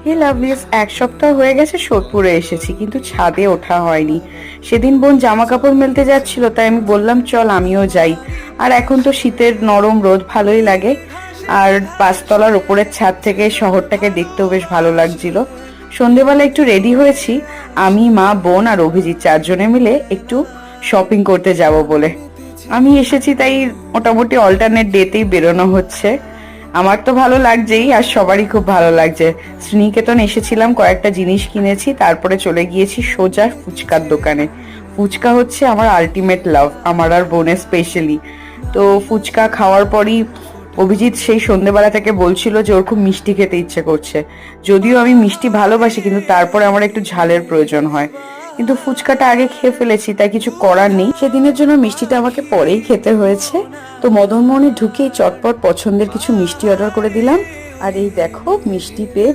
হে লাভলিস, এক সপ্তাহ হয়ে গেছে সোদপুরে এসেছি, কিন্তু ছাদে ওঠা হয়নি। সেদিন বোন জামা কাপড় মেলতে যাচ্ছিল, তাই আমি বললাম চল আমিও যাই। আর এখন তো শীতের নরম রোদ ভালোই লাগে। আর পাঁচতলার ওপরের ছাদ থেকে শহরটাকে দেখতেও বেশ ভালো লাগছিল। সন্ধেবেলা একটু রেডি হয়েছি, আমি, মা, বোন আর অভিজিৎ চারজনে মিলে একটু শপিং করতে যাব বলে। আমি এসেছি, তাই মোটামুটি অল্টারনেট ডেতেই বেরোনো হচ্ছে। আমার তো ভালো লাগছেই, আর সবারই খুব ভালো লাগছে। শ্রীনিকেতন এসেছিলাম, কয়েকটা জিনিস কিনেছি, তারপরে চলে গিয়েছি সোজা ফুচকার দোকানে। ফুচকা হচ্ছে আমার আলটিমেট লাভ, আমার আর বোনের স্পেশালি। তো ফুচকা খাওয়ার পরই অভিজিৎ সেই সন্ধ্যেবেলা থেকে বলছিল যে ওর খুব মিষ্টি খেতে ইচ্ছে করছে। যদিও আমি মিষ্টি ভালোবাসি, কিন্তু তারপরে আমার একটু ঝালের প্রয়োজন হয়। কিন্তু ফুচকাটা আগে খেয়ে ফেলেছি, তাই কিছু করার নেই। সেদিনের জন্য মিষ্টিটা আমাকে পরেই খেতে হয়েছে। তো মদনমোহনে ঢুকেই চটপট পছন্দের কিছু মিষ্টি অর্ডার করে দিলাম। আর এই দেখো, মিষ্টি পেয়ে